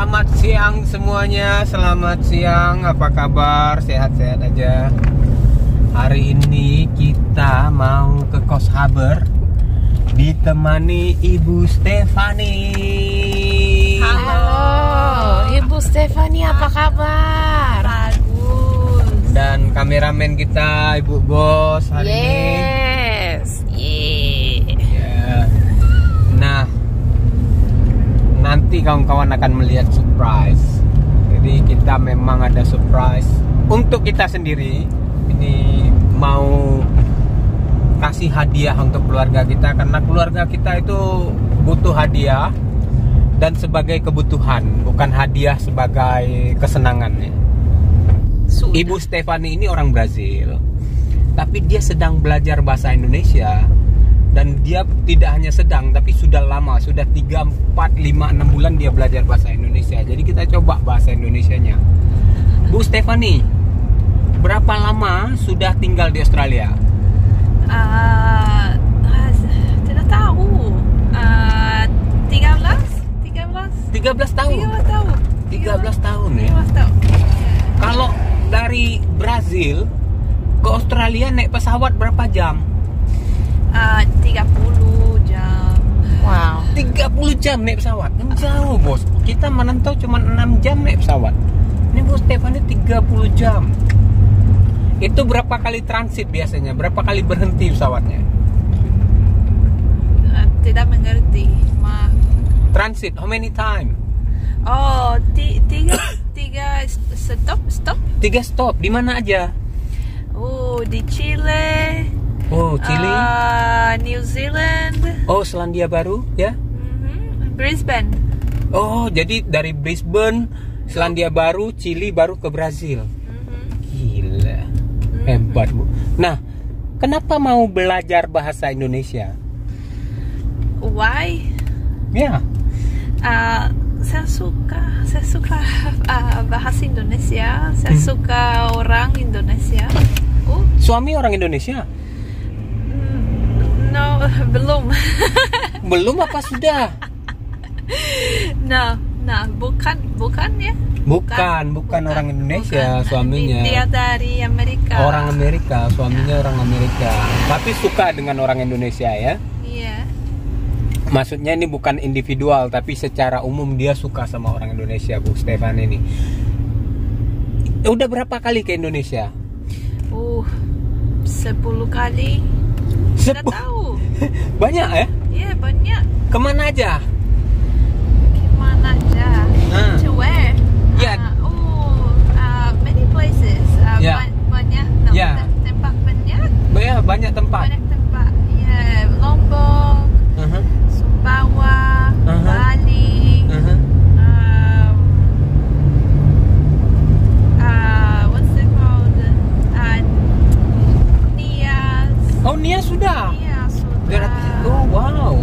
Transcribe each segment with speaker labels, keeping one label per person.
Speaker 1: Selamat siang semuanya, selamat siang. Apa kabar? Sehat-sehat aja. Hari ini kita mau ke Kos Haber, ditemani Ibu Stefani.
Speaker 2: Halo, Ibu Stefani, apa kabar?
Speaker 3: Bagus.
Speaker 1: Dan kameramen kita Ibu Bos hari ini.
Speaker 2: Yes,
Speaker 1: Ya. Nah, nanti kawan-kawan akan melihat surprise. Jadi kita memang ada surprise untuk kita sendiri. Ini mau kasih hadiah untuk keluarga kita, karena keluarga kita itu butuh hadiah dan sebagai kebutuhan, bukan hadiah sebagai kesenangan ya. Ibu Stefani ini orang Brazil, tapi dia sedang belajar bahasa Indonesia. Dan dia tidak hanya sedang, tapi sudah lama, sudah 3, 4, 5, 6 bulan dia belajar bahasa Indonesia. Jadi kita coba bahasa Indonesianya. Bu Stefani, berapa lama sudah tinggal di Australia?
Speaker 3: Tidak tahu.
Speaker 1: 13 tahun. 13 tahun ya.
Speaker 3: 13 tahun.
Speaker 1: Kalau dari Brazil ke Australia naik pesawat berapa jam?
Speaker 3: 30 jam.
Speaker 2: wow.
Speaker 1: 30 jam naik pesawat. Kan jauh, Bos. Kita menentau cuma 6 jam naik pesawat. Ini Bu Stefani 30 jam. Itu berapa kali transit biasanya? Berapa kali berhenti pesawatnya?
Speaker 3: Tidak mengerti. Maaf.
Speaker 1: Transit, how many time?
Speaker 3: Oh, tiga stop.
Speaker 1: 3 stop. Di mana aja?
Speaker 3: Oh, di Chile.
Speaker 1: Oh, Chile.
Speaker 3: New Zealand.
Speaker 1: Oh, Selandia Baru, ya?
Speaker 3: Brisbane.
Speaker 1: Oh, jadi dari Brisbane, Selandia Baru, Chile, baru ke Brazil. Gila, hebat Bu. Nah, kenapa mau belajar bahasa Indonesia?
Speaker 3: Why?
Speaker 1: Ya,
Speaker 3: Saya suka bahasa Indonesia. Saya suka orang Indonesia.
Speaker 1: suami orang Indonesia?
Speaker 3: No, belum.
Speaker 1: Belum apa sudah?
Speaker 3: No, bukan ya?
Speaker 1: Bukan orang Indonesia suaminya.
Speaker 3: Dia dari Amerika.
Speaker 1: Orang Amerika, suaminya orang Amerika. Tapi suka dengan orang Indonesia ya?
Speaker 3: Iya.
Speaker 1: Maksudnya ini bukan individual, tapi secara umum dia suka sama orang Indonesia, Bu Stefan ini. Udah berapa kali ke Indonesia?
Speaker 3: 10 kali. Tidak tahu.
Speaker 1: Banyak ya?
Speaker 3: Iya, banyak.
Speaker 1: Kemana aja?
Speaker 3: Kemana aja? To where?
Speaker 1: Ya.
Speaker 3: Many places.
Speaker 1: Ya.
Speaker 3: Banyak.
Speaker 1: Ya.
Speaker 3: Tempat banyak.
Speaker 1: Banyak tempat.
Speaker 3: Banyak tempat. Ya, Lombok, Sumbawa, Bali. What's it called? Nias.
Speaker 1: Oh, Nia sudah.
Speaker 3: Nias sudah.
Speaker 1: Oh, wow.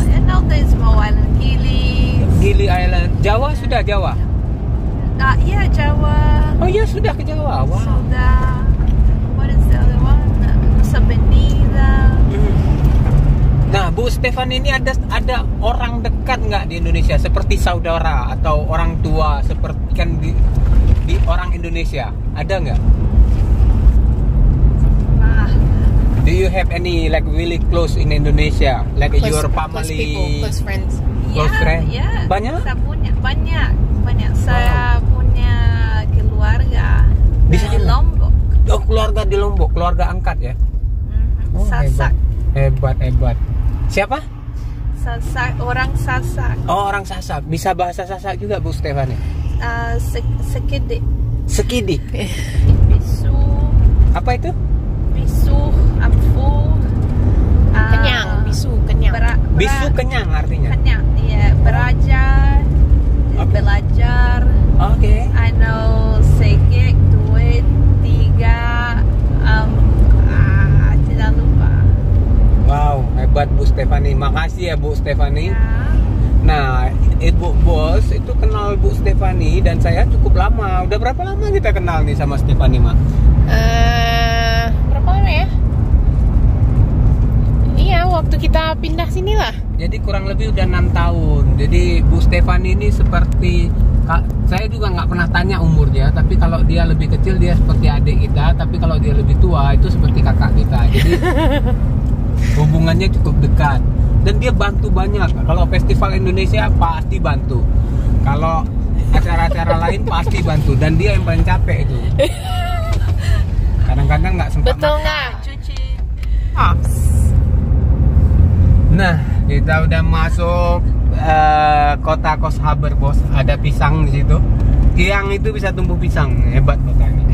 Speaker 3: And now there's Mo Island, Gili.
Speaker 1: Gili Island. Jawa sudah, Jawa.
Speaker 3: Yeah, Jawa.
Speaker 1: Oh ya, sudah ke Jawa. Wow.
Speaker 3: Sudah. What is the other one? Nusa Penida.
Speaker 1: Nah, Bu Stefan ini ada orang dekat nggak di Indonesia seperti saudara atau orang tua seperti kan di orang Indonesia? Ada nggak? Do you have any like really close in Indonesia, like your
Speaker 2: Close
Speaker 1: family?
Speaker 2: people, close friends.
Speaker 1: Close friend?
Speaker 3: Ya.
Speaker 1: Banyak?
Speaker 3: Saya punya banyak. Saya punya keluarga
Speaker 1: Di
Speaker 3: di
Speaker 1: sana?
Speaker 3: Lombok.
Speaker 1: Oh, keluarga di Lombok, keluarga angkat ya? Oh,
Speaker 3: Sasak.
Speaker 1: Hebat. Siapa?
Speaker 3: Sasak, orang Sasak.
Speaker 1: Oh, orang Sasak. Bisa bahasa Sasak juga Bu Stefani?
Speaker 3: Sekidik.
Speaker 1: Sekidi.
Speaker 3: Bisu.
Speaker 1: Apa itu?
Speaker 3: Bisu. Amfu.
Speaker 2: Kenyang, bisu, kenyang.
Speaker 1: Bisu kenyang artinya.
Speaker 3: Kenyang. Iya. Belajar. Belajar.
Speaker 1: Oke.
Speaker 3: I know sekik, duit, 3. Tidak lupa.
Speaker 1: Wow, hebat Bu Stefani. Makasih ya Bu Stefani.
Speaker 3: Ya.
Speaker 1: Nah, Ibu Bos itu kenal Bu Stefani dan saya cukup lama. Udah berapa lama kita kenal nih sama Stefani, Mak?
Speaker 2: Berapa lama ya? Iya, waktu kita pindah sini lah.
Speaker 1: Jadi kurang lebih udah 6 tahun. Jadi Bu Stefani Stefani ini seperti, saya juga nggak pernah tanya umurnya, tapi kalau dia lebih kecil dia seperti adik kita, tapi kalau dia lebih tua itu seperti kakak kita. Jadi hubungannya cukup dekat. Dan dia bantu banyak. Kalau festival Indonesia pasti bantu. Kalau acara-acara lain pasti bantu. Dan dia yang paling capek itu. Kadang-kadang nggak sempat.
Speaker 2: Betul nggak?
Speaker 3: Cuci.
Speaker 1: Nah, kita udah masuk kota Koshaber, bos. Ada pisang di situ. Tiang itu bisa tumbuh pisang. Hebat kota ini.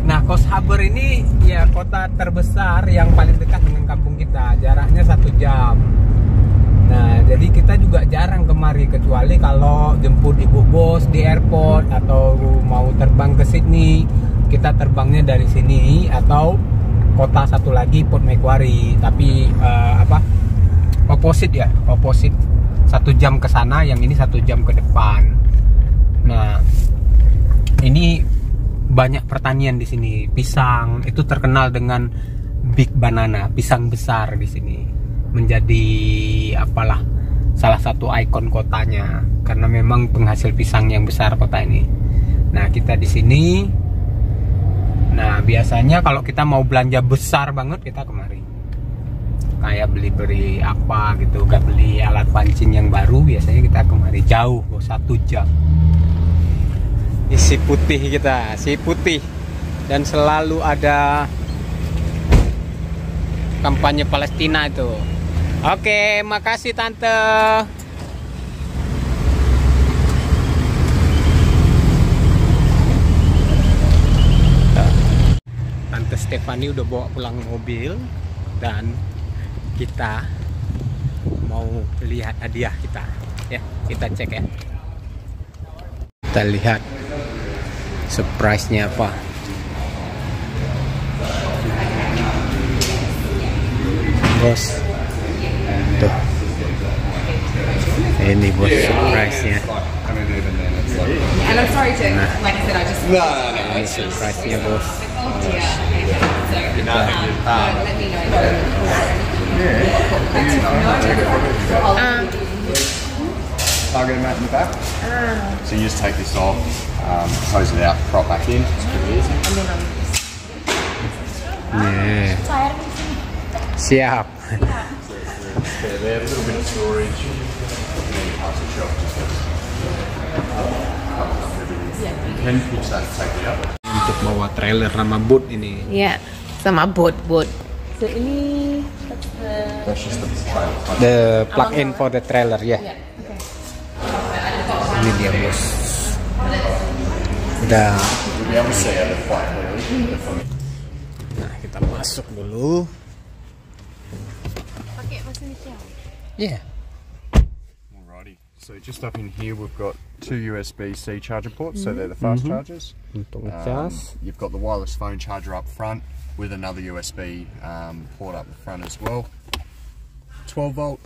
Speaker 1: Nah, Koshaber ini ya kota terbesar yang paling dekat dengan kampung kita. Jaraknya 1 jam. Nah, jadi kita juga jarang kemari, kecuali kalau jemput ibu bos di airport atau mau terbang ke Sydney. Kita terbangnya dari sini atau kota satu lagi, Port Macquarie. Tapi opposite ya, opposite. 1 jam ke sana, yang ini 1 jam ke depan. Nah, ini banyak pertanian di sini. Pisang itu terkenal dengan big banana, pisang besar di sini. Menjadi salah satu ikon kotanya karena memang penghasil pisang yang besar kota ini. Nah, kita di sini. Nah, biasanya kalau kita mau belanja besar banget kita kemari. Kayak beli apa gitu, gak beli alat pancing yang baru, biasanya kita kemari jauh, 1 jam. Si putih kita, si putih. Dan selalu ada kampanye Palestina itu. Oke, makasih tante. Tante Stefani udah bawa pulang mobil. Dan kita mau lihat hadiah kita. Ya, kita cek ya. Kita lihat surprise-nya apa. Bos, tuh, ini bos surprise-nya.
Speaker 4: And I'm sorry to, like I said, I just.
Speaker 1: Ini surprise-nya bos. Kita
Speaker 4: Let me know.
Speaker 5: Plug it out in the back. So you just take this off, close it out, prop back in. It's pretty easy.
Speaker 1: yeah. Siap.
Speaker 5: Spare there, a little bit of storage. And then you pass the shelf just covers up everything. You can pitch that to take it out.
Speaker 1: Untuk bawa trailer sama boot ini.
Speaker 2: Ya, sama boat.
Speaker 4: So ini,
Speaker 5: That's just the trailer.
Speaker 1: The plug-in for the trailer ya.
Speaker 4: yeah, okay.
Speaker 1: Ini dia bos. Udah.
Speaker 5: You'll be able to see it quite clearly.
Speaker 1: Nah, kita masuk dulu.
Speaker 3: Pakai bahasa Indonesia.
Speaker 1: Yeah.
Speaker 5: Alrighty. So just up in here we've got 2 USB-C charger ports, so they're the fast chargers.
Speaker 1: Untuk ngecas.
Speaker 5: You've got the wireless phone charger up front with another USB port up the front as well. 12 volt,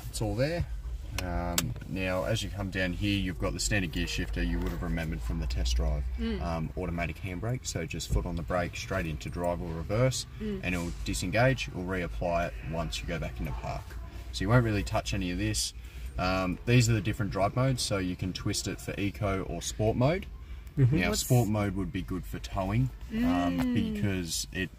Speaker 5: it's all there. Now as you come down here you've got the standard gear shifter you would have remembered from the test drive. Automatic handbrake, so just foot on the brake straight into drive or reverse and it'll disengage, it'll reapply it once you go back into park. So you won't really touch any of this. These are the different drive modes, so you can twist it for eco or sport mode. Now sport mode would be good for towing because it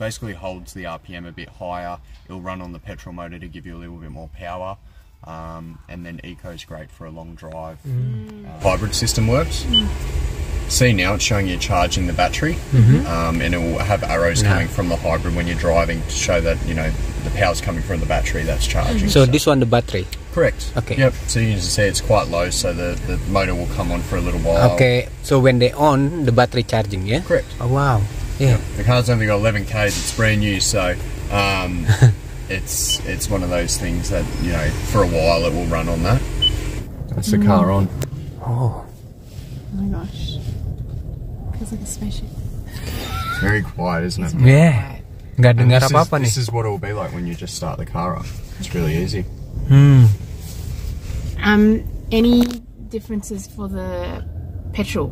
Speaker 5: basically holds the RPM a bit higher. It'll run on the petrol motor to give you a little bit more power. And then eco is great for a long drive. Hybrid system works. See now it's showing you charging the battery, and it will have arrows coming from the hybrid when you're driving to show that the power's coming from the battery that's charging.
Speaker 1: So this one the battery.
Speaker 5: Correct.
Speaker 1: Okay.
Speaker 5: Yep. So you can see it's quite low, so the motor will come on for a little while.
Speaker 1: Okay. So when they on, the battery charging, yeah?
Speaker 5: Correct.
Speaker 1: Oh wow. Yeah.
Speaker 5: The car's only got 11 k's. It's brand new, so it's one of those things that for a while it will run on that. That's the car on.
Speaker 1: Oh.
Speaker 4: Oh my gosh. Feels like a spaceship.
Speaker 5: It's very quiet, isn't it?
Speaker 1: Yeah. Nggak
Speaker 5: And
Speaker 1: dengar apa-apa nih.
Speaker 5: this is what it will be like when you just start the car up. It's really easy.
Speaker 4: Any differences for the petrol?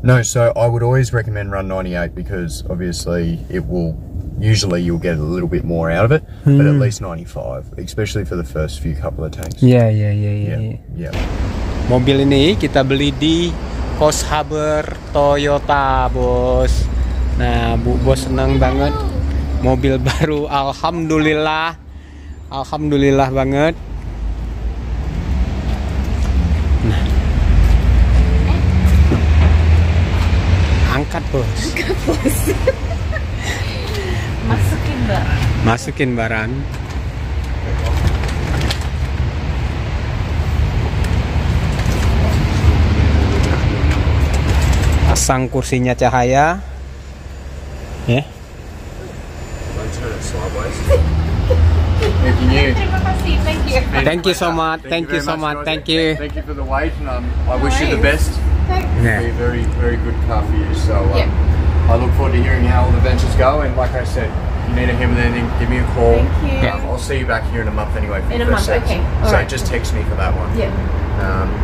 Speaker 5: No, so I would always recommend run 98 because obviously it will Usually you'll get a little bit more out of it, but at least 95, especially for the first few couple of tanks.
Speaker 1: Yeah. Mobil ini kita beli di Coast Harbor Toyota, bos. Nah, Bu Bos senang banget mobil baru. Alhamdulillah banget. Nah, angkat bos. Masukin barang. Pasang kursinya cahaya. Ya. Thank you so much. Thank you
Speaker 5: for the wait, and I wish you the best.
Speaker 1: Yeah.
Speaker 5: Very, very good car for you. So I look forward to hearing how all the ventures go. And like I said, if you need a him with anything, give me a call.
Speaker 3: Thank you.
Speaker 5: I'll see you back here in a month anyway. For
Speaker 3: In
Speaker 5: the
Speaker 3: a
Speaker 5: first
Speaker 3: month,
Speaker 5: sets.
Speaker 3: okay.
Speaker 5: So
Speaker 3: Alright.
Speaker 5: just text me for that one.
Speaker 3: Yeah.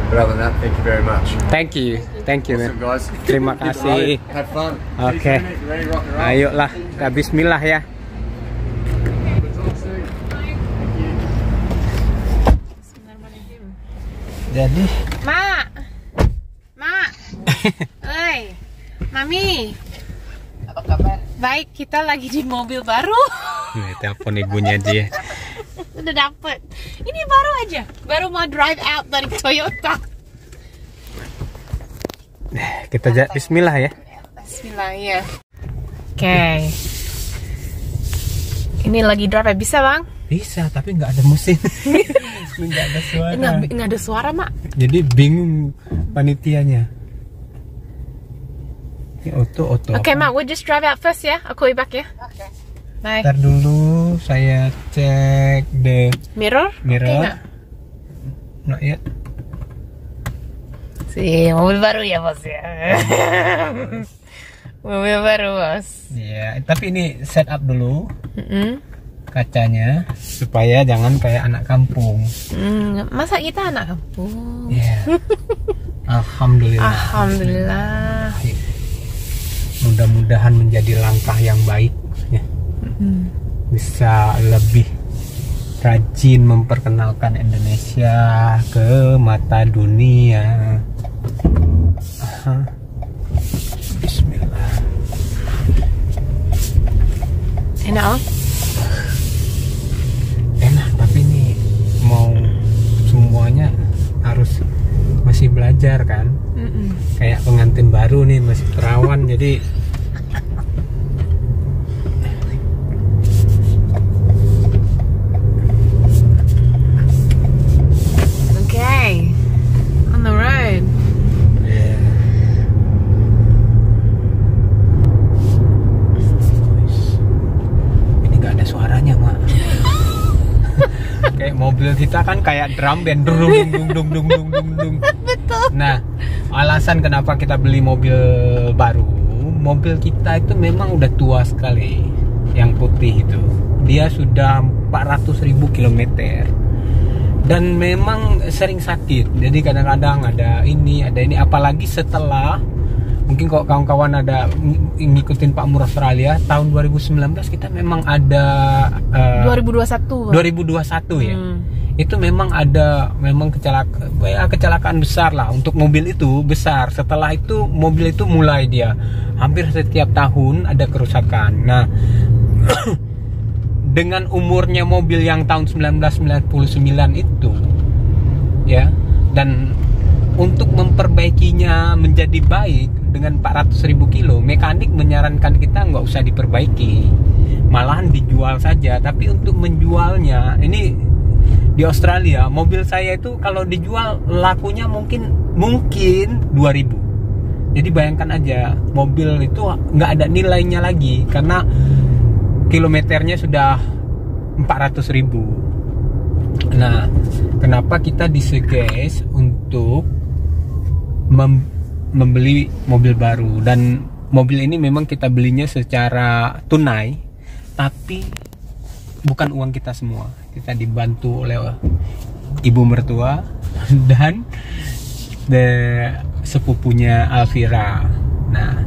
Speaker 5: But other than that, thank you very much.
Speaker 1: Thank you.
Speaker 5: Awesome, guys.
Speaker 1: Terima
Speaker 5: Hit the
Speaker 1: kasih.
Speaker 5: road. Have fun.
Speaker 1: Oke.
Speaker 5: Ready, rock and roll.
Speaker 1: Ayolah, kita bismillah ya. Jadi,
Speaker 2: Mak. Oi. Mami.
Speaker 6: Apa kabar?
Speaker 2: Baik, kita lagi di mobil baru.
Speaker 1: nih telepon ibunya dia.
Speaker 2: Udah dapet. Ini baru aja. Baru mau drive out dari Toyota.
Speaker 1: Kita bismillah ya.
Speaker 2: Bismillah ya. Oke. Ini lagi drive, bisa bang?
Speaker 1: Bisa, tapi nggak ada mesin. Nggak ada suara.
Speaker 2: Nggak ada suara mak.
Speaker 1: Jadi bingung panitianya. Ini oto.
Speaker 2: Oke mak, we'll just drive out first ya. I'll call you back ya.
Speaker 6: Oke.
Speaker 2: Bye.
Speaker 1: Ntar dulu saya cek the
Speaker 2: Mirror?
Speaker 1: mirror.
Speaker 2: Oke, nggak?
Speaker 1: Not yet.
Speaker 2: Mobil baru ya bos ya. Mobil baru bos.
Speaker 1: Ya, tapi ini set up dulu kacanya supaya jangan kayak anak kampung.
Speaker 2: Masa kita anak kampung?
Speaker 1: Ya. Alhamdulillah.
Speaker 2: Alhamdulillah.
Speaker 1: Mudah-mudahan menjadi langkah yang baik ya. Bisa lebih rajin memperkenalkan Indonesia ke mata dunia. Bismillah.
Speaker 2: Enak oh?
Speaker 1: Enak, tapi ini mau semuanya harus masih belajar kan. Kayak pengantin baru nih, masih perawan. Jadi
Speaker 2: Okay. On the road.
Speaker 1: ini nggak ada suaranya mak. Kayak mobil kita kan kayak drum band, dung. Nah, alasan kenapa kita beli mobil baru, mobil kita itu memang udah tua sekali. Yang putih itu, dia sudah 400.000 kilometer. Dan memang sering sakit. Jadi kadang-kadang ada ini, apalagi setelah mungkin kalau kawan-kawan ada ngikutin Pak Mur Australia tahun 2019 kita memang ada 2021 ya. Itu memang ada kecelakaan besar lah untuk mobil itu besar. Setelah itu mobil itu mulai dia hampir setiap tahun ada kerusakan. Nah, dengan umurnya mobil yang tahun 1999 itu ya, dan untuk memperbaikinya menjadi baik dengan 400.000 kilo, mekanik menyarankan kita nggak usah diperbaiki, malahan dijual saja. Tapi untuk menjualnya, ini di Australia mobil saya itu kalau dijual lakunya mungkin 2.000. Jadi bayangkan aja, mobil itu nggak ada nilainya lagi karena kilometernya sudah 400.000. Nah, kenapa kita disuggest untuk membeli mobil baru? Dan mobil ini memang kita belinya secara tunai, tapi bukan uang kita semua. Kita dibantu oleh ibu mertua dan sepupunya Alvira. Nah,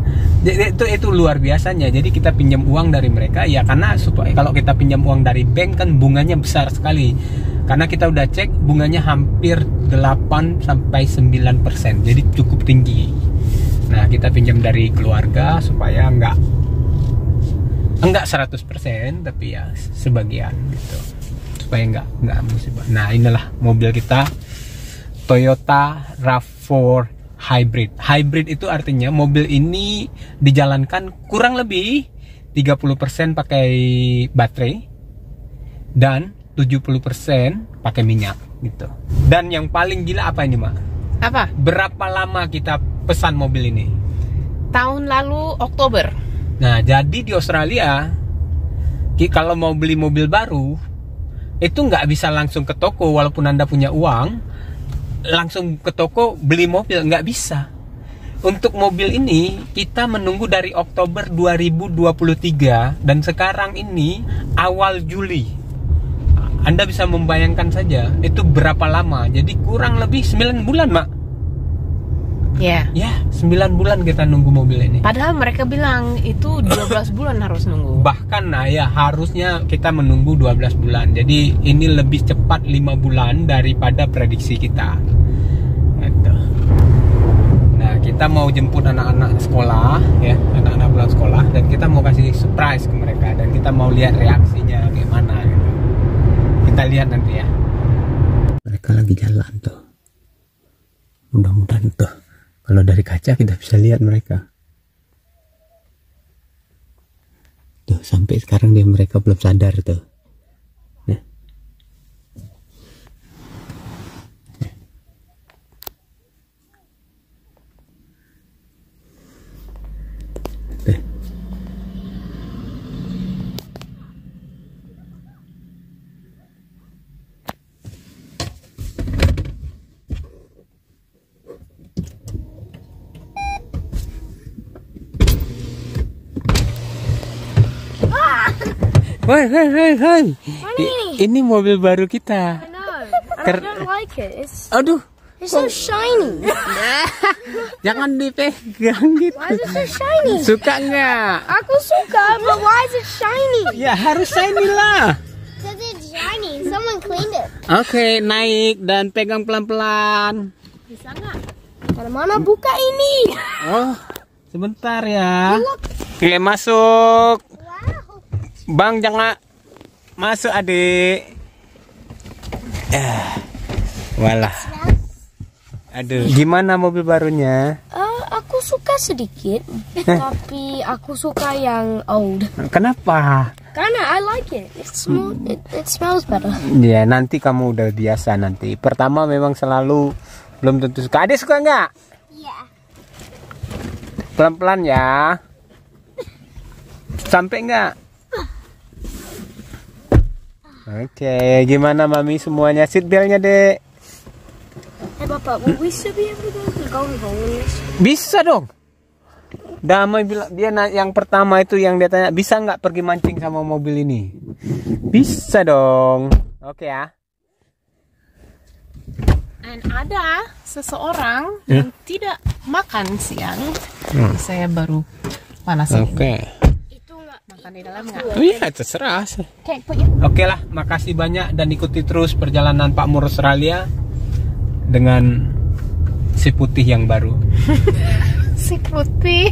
Speaker 1: Jadi itu luar biasanya. Jadi kita pinjam uang dari mereka ya, karena supaya kalau kita pinjam uang dari bank kan bunganya besar sekali. Karena kita udah cek bunganya hampir 8 sampai 9%. Jadi cukup tinggi. Nah, kita pinjam dari keluarga supaya enggak 100% tapi ya sebagian gitu. Supaya enggak musibah. Nah, inilah mobil kita, Toyota RAV4 Hybrid. Hybrid itu artinya mobil ini dijalankan kurang lebih 30% pakai baterai dan 70% pakai minyak gitu. Dan yang paling gila apa ini, Mak?
Speaker 2: Apa?
Speaker 1: Berapa lama kita pesan mobil ini?
Speaker 2: Tahun lalu Oktober.
Speaker 1: Nah, jadi di Australia kalau mau beli mobil baru itu nggak bisa langsung ke toko walaupun Anda punya uang. Langsung ke toko beli mobil, nggak bisa. Untuk mobil ini kita menunggu dari Oktober 2023 dan sekarang ini awal Juli. Anda bisa membayangkan saja itu berapa lama. Jadi kurang lebih 9 bulan, Mak.
Speaker 2: Ya.
Speaker 1: Ya, 9 bulan kita nunggu mobil ini.
Speaker 2: Padahal mereka bilang itu 12 bulan harus nunggu.
Speaker 1: Bahkan ya harusnya kita menunggu 12 bulan. Jadi ini lebih cepat 5 bulan daripada prediksi kita. Gitu. Nah, kita mau jemput anak-anak sekolah ya, anak-anak pulang sekolah, dan kita mau kasih surprise ke mereka dan kita mau lihat reaksinya gimana gitu. Kita lihat nanti ya. Mereka lagi jalan tuh. Mudah-mudahan tuh. Kalau dari kaca kita bisa lihat mereka. Tuh, sampai sekarang mereka belum sadar tuh. Nah. Tuh. Woi. Ini mobil baru kita.
Speaker 3: I know. And I don't like it.
Speaker 1: Aduh,
Speaker 3: It's so shiny.
Speaker 1: jangan dipegang gitu.
Speaker 3: Why is it so shiny?
Speaker 1: Suka nggak?
Speaker 3: Aku suka, but why is it shiny?
Speaker 1: Ya harus shiny lah.
Speaker 3: Because it's shiny. Someone cleaned it.
Speaker 1: Oke, naik dan pegang pelan-pelan.
Speaker 3: Bisa nggak? Dari mana buka ini?
Speaker 1: Oh, sebentar ya. Oke, masuk.
Speaker 3: Wow.
Speaker 1: Bang, jangan masuk, adik. Walah. Aduh, gimana mobil barunya?
Speaker 3: Aku suka sedikit, tapi aku suka yang old.
Speaker 1: Kenapa?
Speaker 3: Karena I like it. It smells better.
Speaker 1: Ya, nanti kamu udah biasa nanti. Pertama memang selalu belum tentu suka. Adik suka nggak?
Speaker 3: Iya.
Speaker 1: Pelan-pelan ya. Sampai nggak? Oke, gimana Mami semuanya? Seatbeltnya, Dek?
Speaker 3: Bapak, will we still be able to go home in this?
Speaker 1: Bisa dong. Damai bilang, dia yang pertama itu yang dia tanya, bisa nggak pergi mancing sama mobil ini? Bisa dong. Oke ya.
Speaker 2: Dan ada seseorang yang tidak makan siang. Saya baru panasin.
Speaker 1: Oke.
Speaker 2: Makan di dalam nggak?
Speaker 1: Oh iya, terserah. Oke lah, makasih banyak dan ikuti terus perjalanan Pak Mur Australia dengan si putih yang baru.
Speaker 2: Si putih.